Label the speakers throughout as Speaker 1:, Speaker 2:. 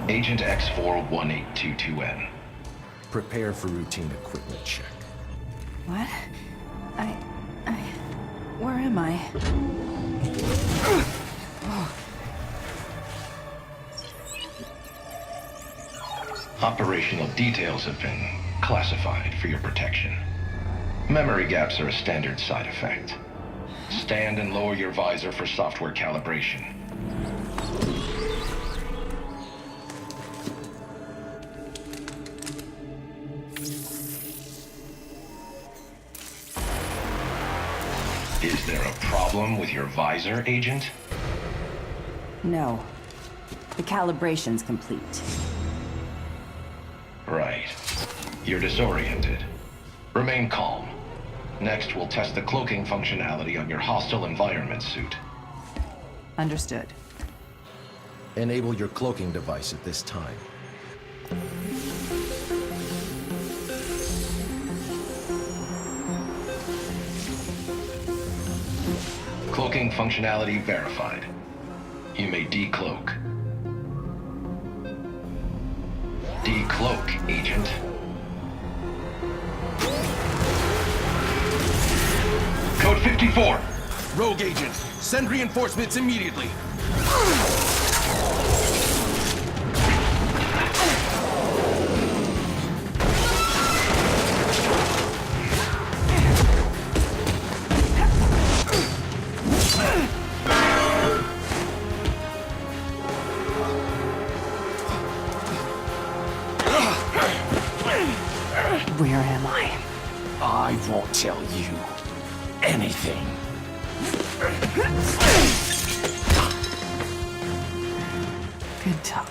Speaker 1: Agent X41822N.
Speaker 2: Prepare for routine equipment check.
Speaker 3: What? Where am I?
Speaker 1: Operational details have been classified for your protection. Memory gaps are a standard side effect. Stand and lower your visor for software calibration. Is there a problem with your visor, Agent?
Speaker 3: No. The calibration's complete.
Speaker 1: Right. You're disoriented. Remain calm. Next, we'll test the cloaking functionality on your hostile environment suit.
Speaker 3: Understood.
Speaker 2: Enable your cloaking device at this time.
Speaker 1: Cloaking functionality verified. You may decloak. Decloak, Agent. Code 54!
Speaker 2: Rogue Agent, send reinforcements immediately.
Speaker 3: Where am I?
Speaker 2: I won't tell you anything.
Speaker 3: Good talk.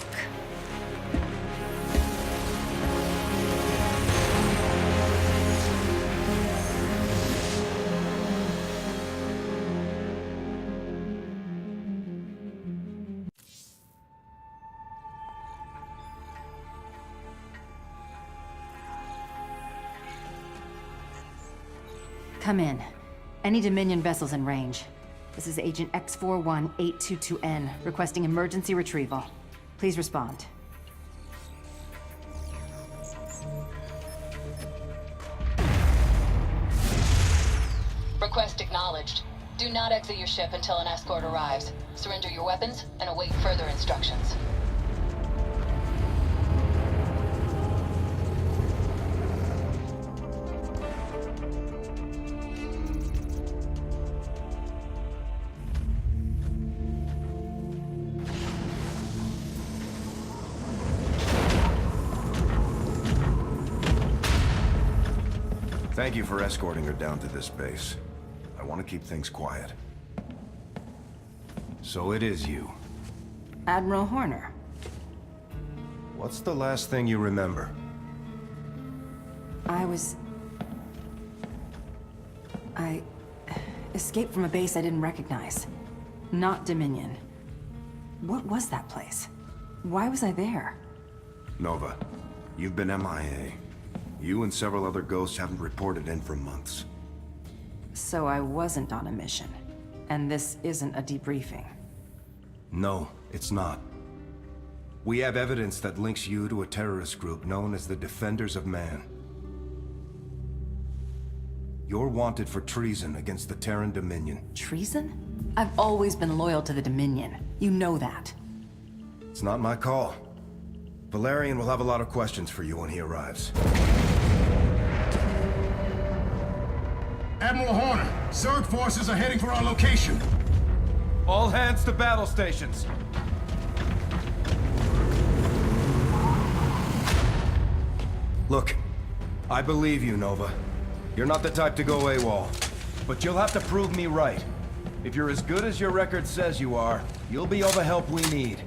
Speaker 3: Come in. Any Dominion vessels in range. This is Agent X41822N, requesting emergency retrieval. Please respond.
Speaker 4: Request acknowledged. Do not exit your ship until an escort arrives. Surrender your weapons and await further instructions.
Speaker 5: Thank you for escorting her down to this base. I want to keep things quiet. So it is you.
Speaker 3: Admiral Horner.
Speaker 5: What's the last thing you remember?
Speaker 3: I escaped from a base I didn't recognize. Not Dominion. What was that place? Why was I there?
Speaker 5: Nova, you've been MIA. You and several other ghosts haven't reported in for months.
Speaker 3: So I wasn't on a mission. And this isn't a debriefing.
Speaker 5: No, it's not. We have evidence that links you to a terrorist group known as the Defenders of Man. You're wanted for treason against the Terran Dominion.
Speaker 3: Treason? I've always been loyal to the Dominion. You know that.
Speaker 5: It's not my call. Valerian will have a lot of questions for you when he arrives.
Speaker 6: Admiral Horner, Zerg forces are heading for our location.
Speaker 7: All hands to battle stations.
Speaker 5: Look, I believe you, Nova. You're not the type to go AWOL.
Speaker 7: But you'll have to prove me right. If you're as good as your record says you are, you'll be all the help we need.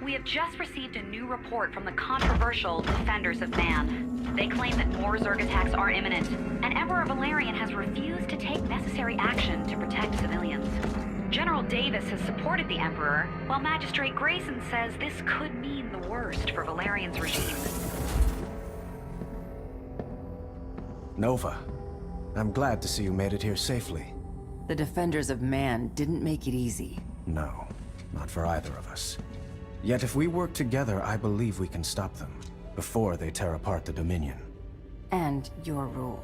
Speaker 8: We have just received a new report from the controversial Defenders of Man. They claim that more Zerg attacks are imminent, and Emperor Valerian has refused to take necessary action to protect civilians. General Davis has supported the Emperor, while Magistrate Grayson says this could mean the worst for Valerian's regime.
Speaker 2: Nova, I'm glad to see you made it here safely.
Speaker 3: The Defenders of Man didn't make it easy.
Speaker 9: No, not for either of us. Yet if we work together, I believe we can stop them, before they tear apart the Dominion.
Speaker 3: And your rule.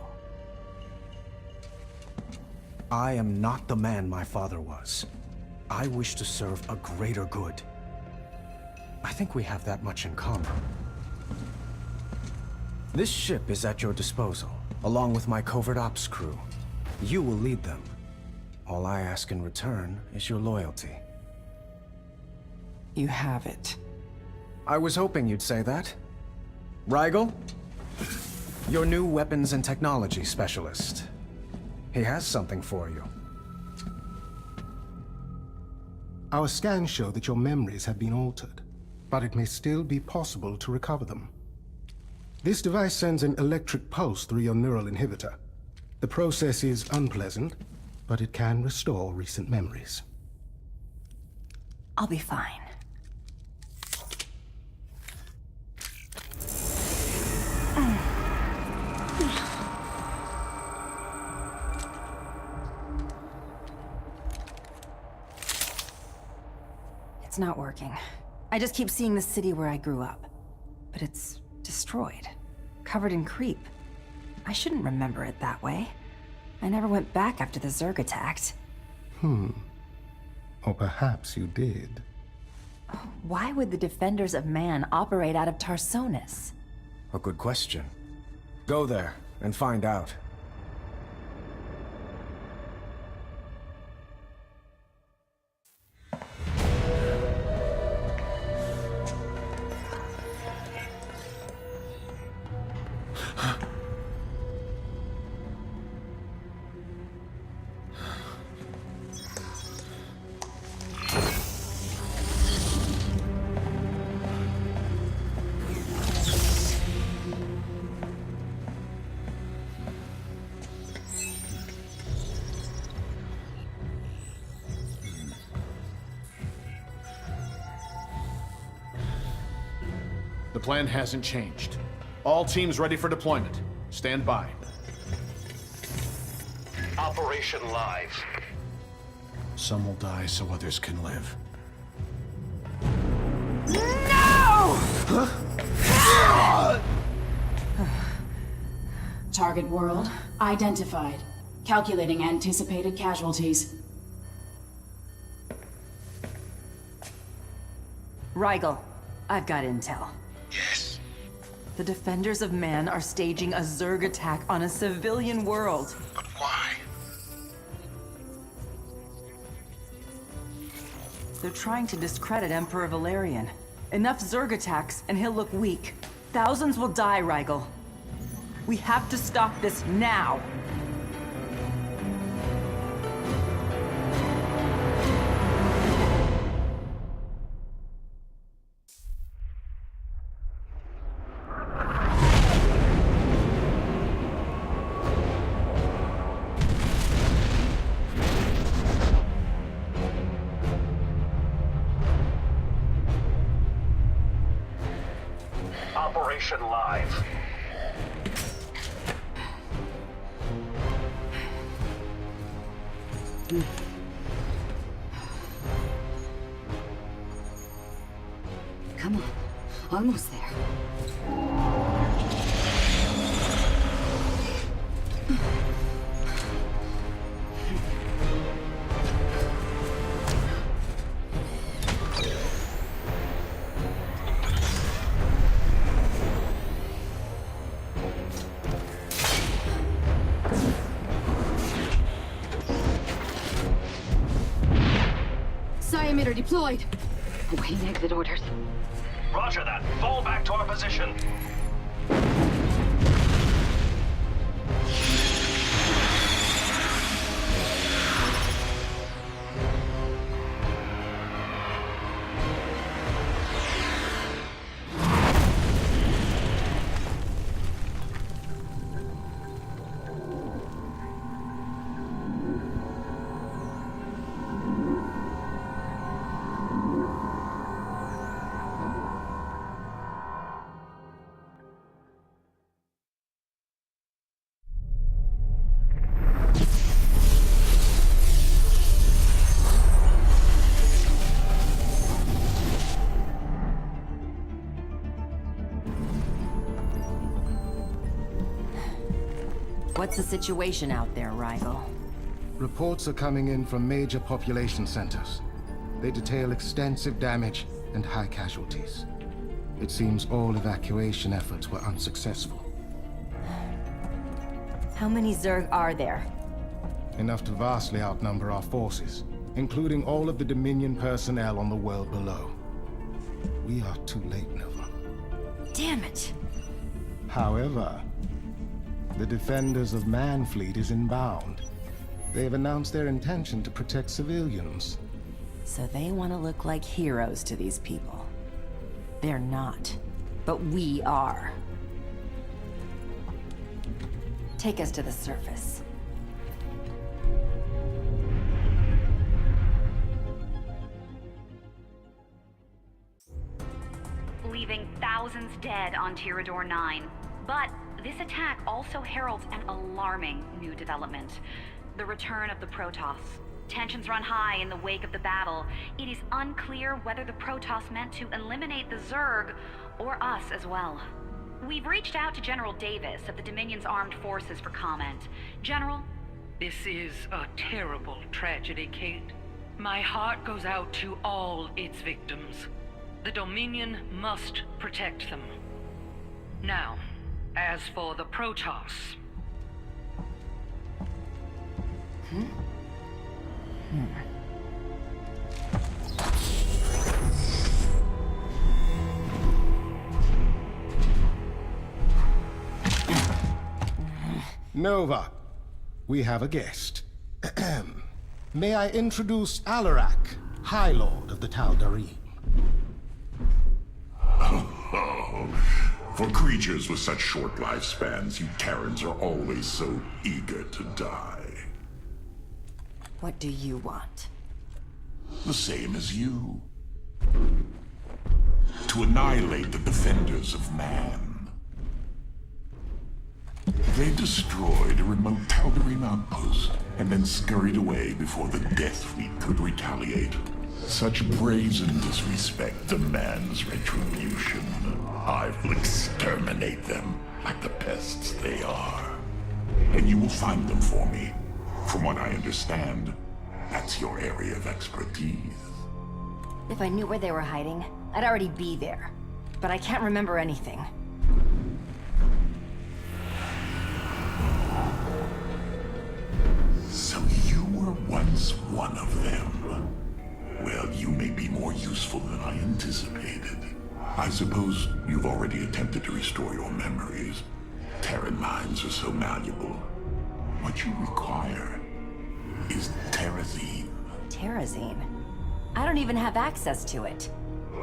Speaker 9: I am not the man my father was. I wish to serve a greater good. I think we have that much in common. This ship is at your disposal, along with my covert ops crew. You will lead them. All I ask in return is your loyalty.
Speaker 3: You have it.
Speaker 9: I was hoping you'd say that. Rigel? Your new weapons and technology specialist. He has something for you.
Speaker 6: Our scans show that your memories have been altered, but it may still be possible to recover them. This device sends an electric pulse through your neural inhibitor. The process is unpleasant, but it can restore recent memories.
Speaker 3: I'll be fine. It's not working. I just keep seeing the city where I grew up. But it's destroyed. Covered in creep. I shouldn't remember it that way. I never went back after the Zerg attacked.
Speaker 6: Or perhaps you did.
Speaker 3: Why would the Defenders of Man operate out of Tarsonis?
Speaker 9: A good question. Go there and find out.
Speaker 10: The plan hasn't changed. All teams ready for deployment. Stand by.
Speaker 1: Operation Live.
Speaker 10: Some will die so others can live.
Speaker 11: Target world identified. Calculating anticipated casualties.
Speaker 3: Rigel, I've got intel.
Speaker 1: Yes.
Speaker 3: The Defenders of Man are staging a Zerg attack on a civilian world.
Speaker 1: But why?
Speaker 3: They're trying to discredit Emperor Valerian. Enough Zerg attacks, and he'll look weak. Thousands will die, Rigel. We have to stop this now!
Speaker 1: Operation Live.
Speaker 11: Come on. Almost there. Emitter deployed. Awaiting exit orders.
Speaker 1: Roger that. Fall back to our position.
Speaker 3: What's the situation out there, Rigel?
Speaker 6: Reports are coming in from major population centers. They detail extensive damage and high casualties. It seems all evacuation efforts were unsuccessful.
Speaker 3: How many Zerg are there?
Speaker 6: Enough to vastly outnumber our forces, including all of the Dominion personnel on the world below. We are too late, Nova.
Speaker 3: Damn it!
Speaker 6: However, the Defenders of Man fleet is inbound. They've announced their intention to protect civilians.
Speaker 3: So they want to look like heroes to these people. They're not, but we are. Take us to the surface.
Speaker 8: Leaving thousands dead on Tirador 9. But this attack also heralds an alarming new development. The return of the Protoss. Tensions run high in the wake of the battle. It is unclear whether the Protoss meant to eliminate the Zerg, or us as well. We've reached out to General Davis of the Dominion's Armed Forces for comment. General?
Speaker 12: This is a terrible tragedy, Kate. My heart goes out to all its victims. The Dominion must protect them. Now, as for the Protoss...
Speaker 6: Nova, we have a guest. May I introduce Alarak, High Lord of the Tal'Darim.
Speaker 13: For creatures with such short lifespans, you Terrans are always so eager to die.
Speaker 3: What do you want?
Speaker 13: The same as you. To annihilate the Defenders of Man. They destroyed a remote Tal'Darim outpost, and then scurried away before the Death Fleet could retaliate. Such brazen disrespect demands retribution. I will exterminate them like the pests they are. And you will find them for me. From what I understand, that's your area of expertise.
Speaker 3: If I knew where they were hiding, I'd already be there. But I can't remember anything.
Speaker 13: So you were once one of them. Well, you may be more useful than I anticipated. I suppose you've already attempted to restore your memories. Terran minds are so malleable. What you require is Terrazine.
Speaker 3: Terrazine? I don't even have access to it.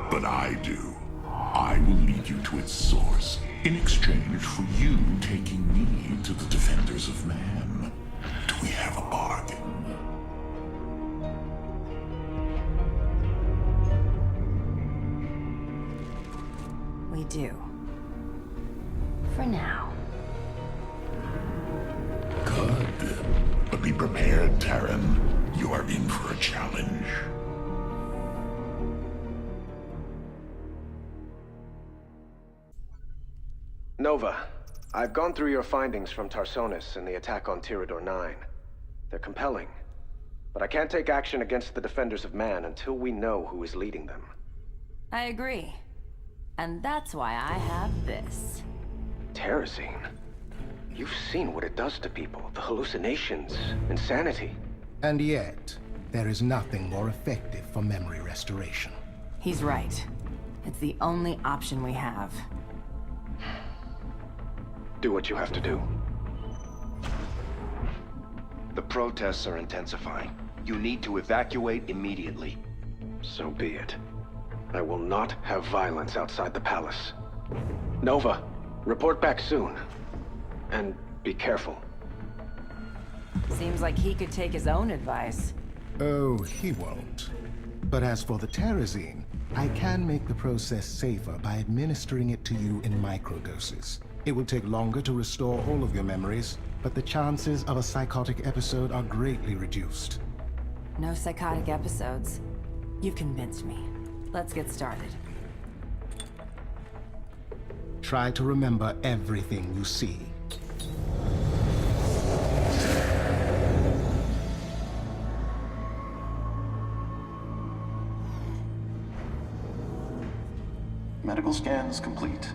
Speaker 13: But I do. I will lead you to its source in exchange for you taking me to the Defenders of Man. Do we have a bargain?
Speaker 3: We do. For now.
Speaker 13: Good. But be prepared, Terran. You are in for a challenge.
Speaker 14: Nova, I've gone through your findings from Tarsonis and the attack on Tirador 9. They're compelling, but I can't take action against the Defenders of Man until we know who is leading them.
Speaker 3: I agree. And that's why I have this.
Speaker 14: Terrazine? You've seen what it does to people, the hallucinations, insanity.
Speaker 6: And yet, there is nothing more effective for memory restoration.
Speaker 3: He's right. It's the only option we have.
Speaker 14: Do what you have to do.
Speaker 15: The protests are intensifying. You need to evacuate immediately.
Speaker 14: So be it. I will not have violence outside the palace. Nova, report back soon. And be careful.
Speaker 3: Seems like he could take his own advice.
Speaker 6: Oh, he won't. But as for the Terrazine, I can make the process safer by administering it to you in microdoses. It will take longer to restore all of your memories, but the chances of a psychotic episode are greatly reduced.
Speaker 3: No psychotic episodes. You've convinced me. Let's get started.
Speaker 6: Try to remember everything you see.
Speaker 16: Medical scans complete.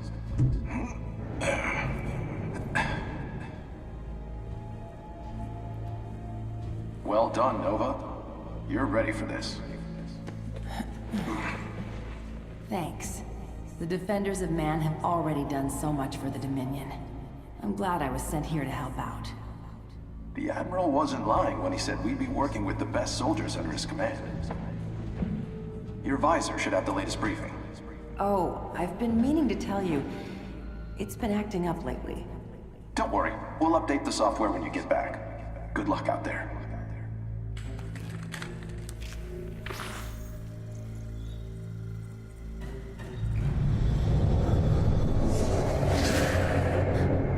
Speaker 16: Well done, Nova. You're ready for this.
Speaker 3: Thanks. The Defenders of Man have already done so much for the Dominion. I'm glad I was sent here to help out.
Speaker 16: The Admiral wasn't lying when he said we'd be working with the best soldiers under his command. Your visor should have the latest briefing.
Speaker 3: Oh, I've been meaning to tell you. It's been acting up lately.
Speaker 16: Don't worry, we'll update the software when you get back. Good luck out there.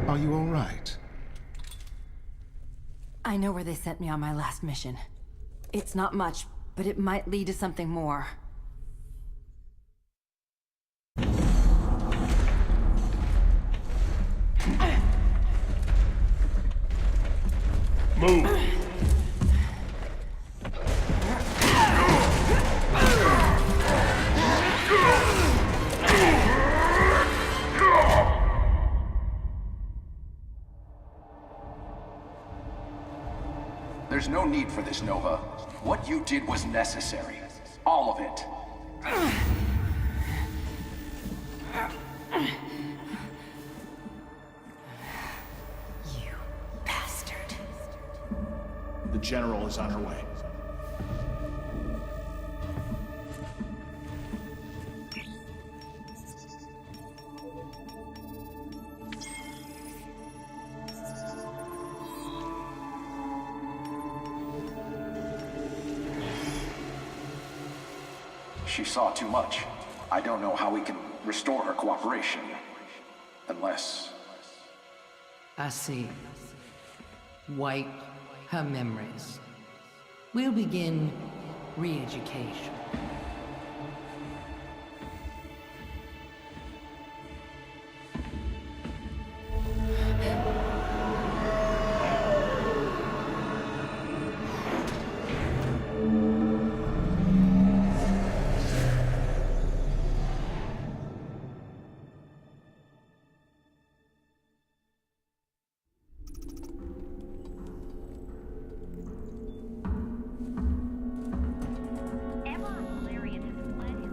Speaker 6: Are you all right?
Speaker 3: I know where they sent me on my last mission. It's not much, but it might lead to something more.
Speaker 13: Move!
Speaker 16: There's no need for this, Nova. What you did was necessary. All of it.
Speaker 3: You bastard.
Speaker 10: The General is on her way.
Speaker 16: She saw too much. I don't know how we can restore her cooperation. Unless...
Speaker 12: I see. Wipe her memories. We'll begin re-education.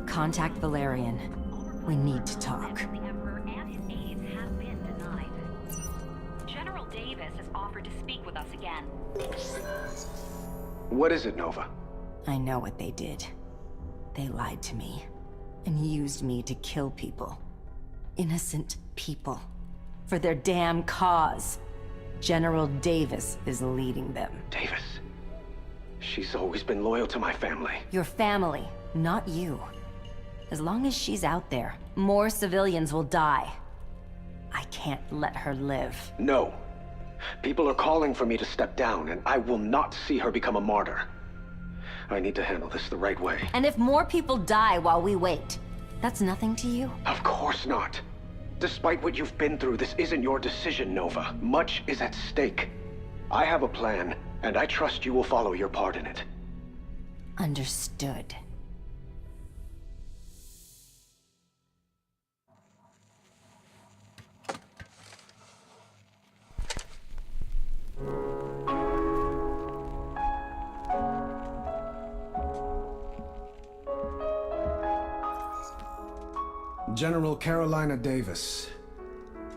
Speaker 3: Contact Valerian. We need to talk.
Speaker 8: General Davis has offered to speak with us again.
Speaker 14: What is it, Nova?
Speaker 3: I know what they did. They lied to me and used me to kill people. Innocent people. For their damn cause. General Davis is leading them.
Speaker 14: Davis? She's always been loyal to my family.
Speaker 3: Your family, not you. As long as she's out there, more civilians will die. I can't let her live.
Speaker 14: No. People are calling for me to step down, and I will not see her become a martyr. I need to handle this the right way.
Speaker 3: And if more people die while we wait, that's nothing to you?
Speaker 14: Of course not. Despite what you've been through, this isn't your decision, Nova. Much is at stake. I have a plan, and I trust you will follow your part in it.
Speaker 3: Understood.
Speaker 9: General Carolina Davis.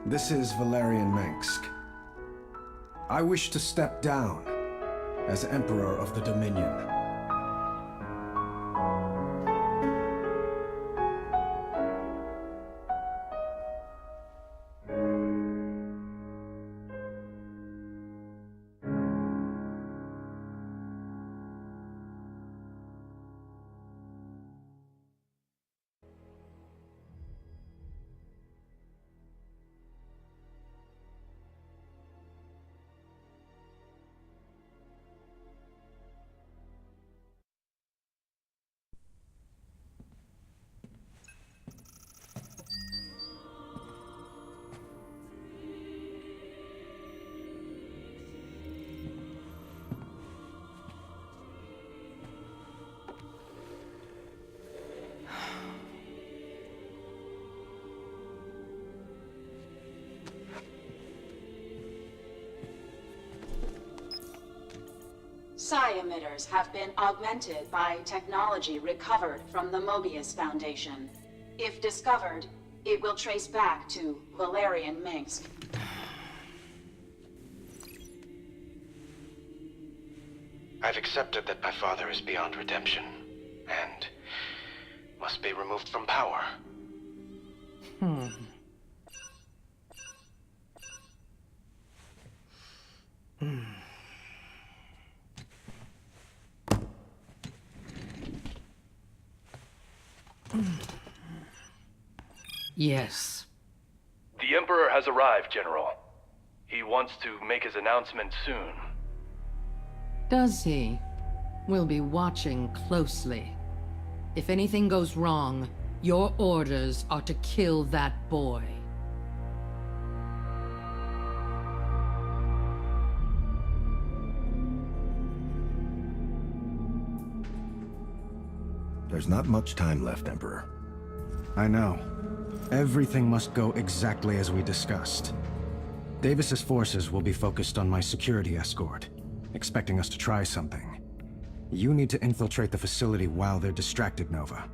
Speaker 9: This is Valerian Mengsk. I wish to step down as Emperor of the Dominion.
Speaker 11: psi emitters have been augmented by technology recovered from the Mobius Foundation. If discovered, it will trace back to Valerian Minsk.
Speaker 14: I've accepted that my father is beyond redemption, and must be removed from power.
Speaker 17: Yes.
Speaker 18: The Emperor has arrived, General. He wants to make his announcement soon.
Speaker 17: Does he? We'll be watching closely. If anything goes wrong, your orders are to kill that boy.
Speaker 2: There's not much time left, Emperor.
Speaker 9: I know. Everything must go exactly as we discussed. Davis's forces will be focused on my security escort, expecting us to try something. You need to infiltrate the facility while they're distracted, Nova.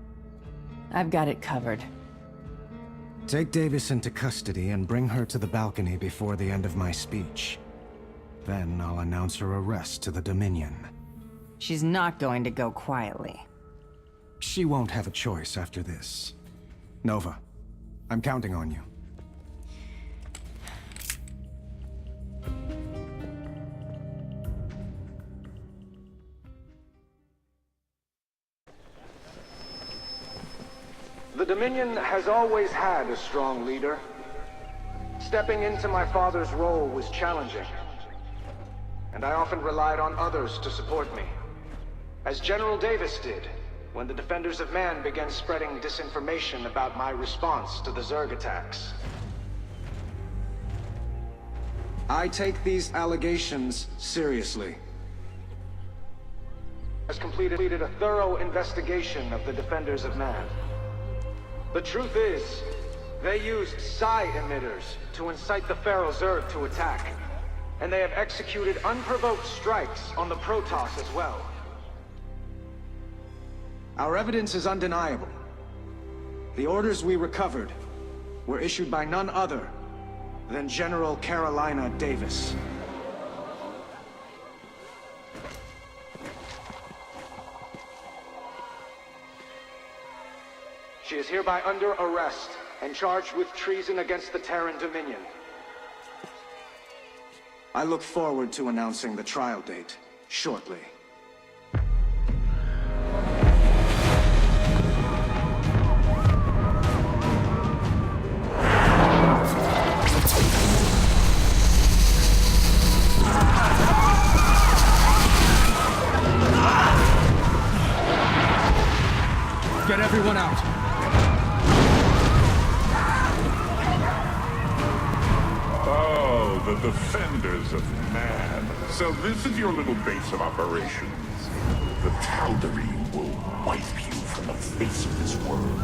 Speaker 3: I've got it covered.
Speaker 9: Take Davis into custody and bring her to the balcony before the end of my speech. Then I'll announce her arrest to the Dominion.
Speaker 3: She's not going to go quietly.
Speaker 9: She won't have a choice after this. Nova, I'm counting on you.
Speaker 14: The Dominion has always had a strong leader. Stepping into my father's role was challenging, and I often relied on others to support me, as General Davis did when the Defenders of Man began spreading disinformation about my response to the Zerg attacks. I take these allegations seriously. Has completed a thorough investigation of the Defenders of Man. The truth is, they used psi emitters to incite the Feral Zerg to attack, and they have executed unprovoked strikes on the Protoss as well. Our evidence is undeniable. The orders we recovered were issued by none other than General Carolina Davis. She is hereby under arrest and charged with treason against the Terran Dominion. I look forward to announcing the trial date shortly.
Speaker 9: Get everyone out!
Speaker 13: Oh, the Defenders of Man. So this is your little base of operations. The Tal'Darim will wipe you from the face of this world.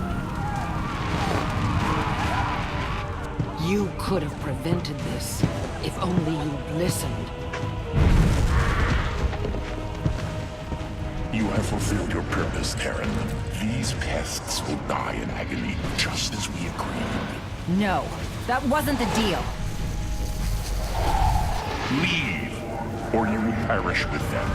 Speaker 17: You could have prevented this, if only you'd listened.
Speaker 13: You have fulfilled your purpose, Terran. These pests will die in agony, just as we agreed.
Speaker 3: No, that wasn't the deal.
Speaker 13: Leave, or you will perish with them.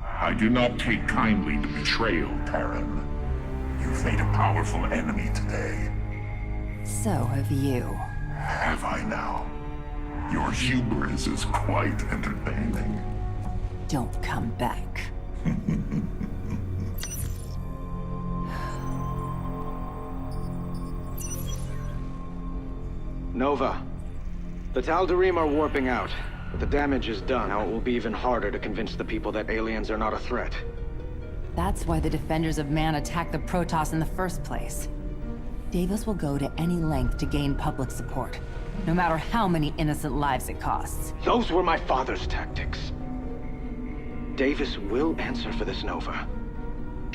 Speaker 13: I do not take kindly to betrayal, Terran. You've made a powerful enemy today.
Speaker 3: So have you.
Speaker 13: Have I now? Your hubris is quite entertaining.
Speaker 3: Don't come back.
Speaker 14: Nova, the Tal'Darim are warping out, but the damage is done. Now it will be even harder to convince the people that aliens are not a threat.
Speaker 3: That's why the Defenders of Man attacked the Protoss in the first place. Davis will go to any length to gain public support, no matter how many innocent lives it costs.
Speaker 14: Those were my father's tactics. Davis will answer for this, Nova.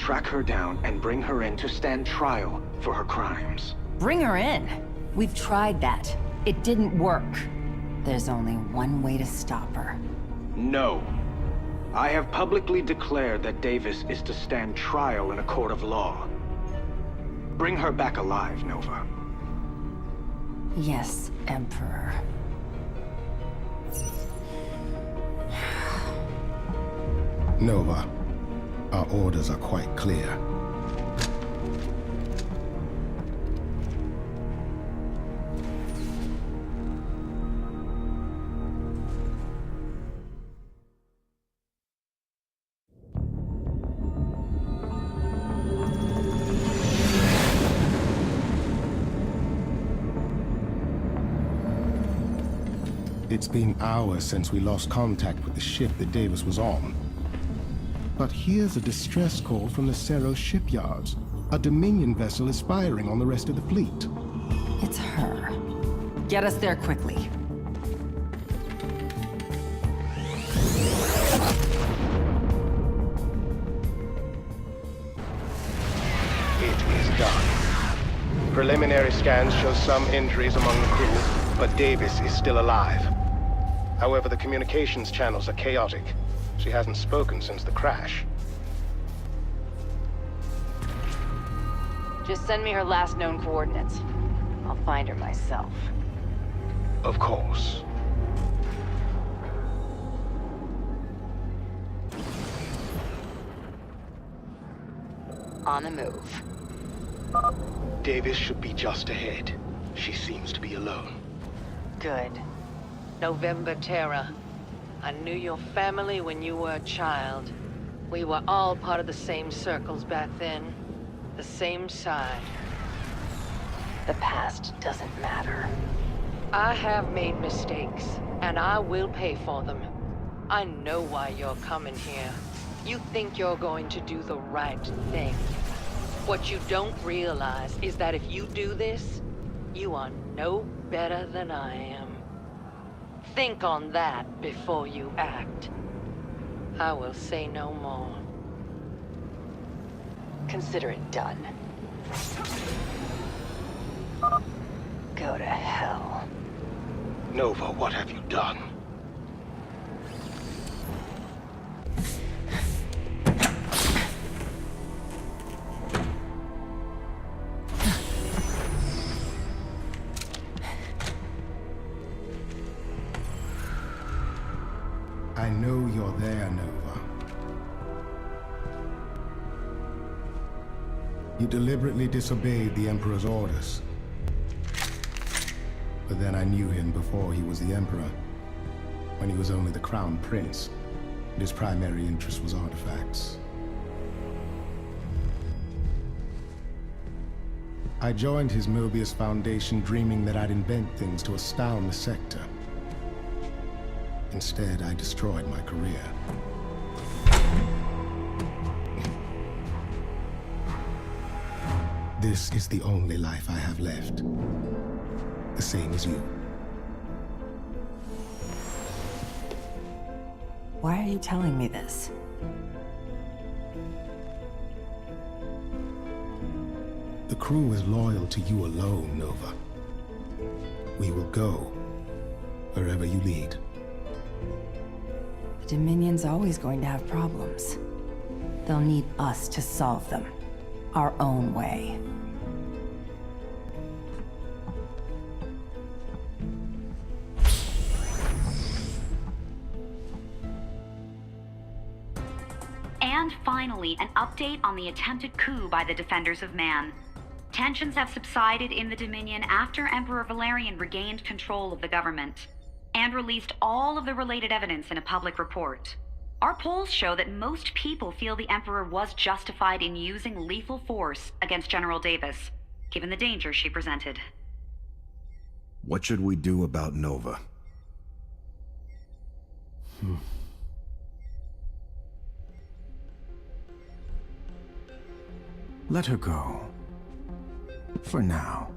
Speaker 14: track her down and bring her in to stand trial for her crimes.
Speaker 3: Bring her in. We've tried that. It didn't work. There's only one way to stop her.
Speaker 14: No. I have publicly declared that Davis is to stand trial in a court of law. Bring her back alive, Nova.
Speaker 3: Yes, Emperor.
Speaker 6: Nova, our orders are quite clear. It's been hours since we lost contact with the ship that Davis was on. But here's a distress call from the Cerro shipyards. A Dominion vessel is firing on the rest of the fleet.
Speaker 3: It's her. Get us there quickly.
Speaker 19: It is done. Preliminary scans show some injuries among the crew, but Davis is still alive. However, the communications channels are chaotic. She hasn't spoken since the crash.
Speaker 4: Just send me her last known coordinates. I'll find her myself.
Speaker 19: Of course.
Speaker 4: On the move.
Speaker 19: Davis should be just ahead. She seems to be alone.
Speaker 12: Good. November Terra. I knew your family when you were a child. We were all part of the same circles back then. The same side.
Speaker 4: The past doesn't matter.
Speaker 12: I have made mistakes, and I will pay for them. I know why you're coming here. You think you're going to do the right thing. What you don't realize is that if you do this, you are no better than I am. Think on that before you act. I will say no more.
Speaker 4: Consider it done. Go to hell.
Speaker 19: Nova, what have you done?
Speaker 6: I know you're there, Nova. You deliberately disobeyed the Emperor's orders. But then I knew him before he was the Emperor, when he was only the Crown Prince, and his primary interest was artifacts. I joined his Mobius Foundation dreaming that I'd invent things to astound the sector. Instead, I destroyed my career. This is the only life I have left. The same as you.
Speaker 3: Why are you telling me this?
Speaker 6: The crew is loyal to you alone, Nova. We will go wherever you lead.
Speaker 3: The Dominion's always going to have problems. They'll need us to solve them. Our own way.
Speaker 8: And finally, an update on the attempted coup by the Defenders of Man. Tensions have subsided in the Dominion after Emperor Valerian regained control of the government and released all of the related evidence in a public report. Our polls show that most people feel the Emperor was justified in using lethal force against General Davis, given the danger she presented.
Speaker 5: What should we do about Nova?
Speaker 9: Let her go. For now.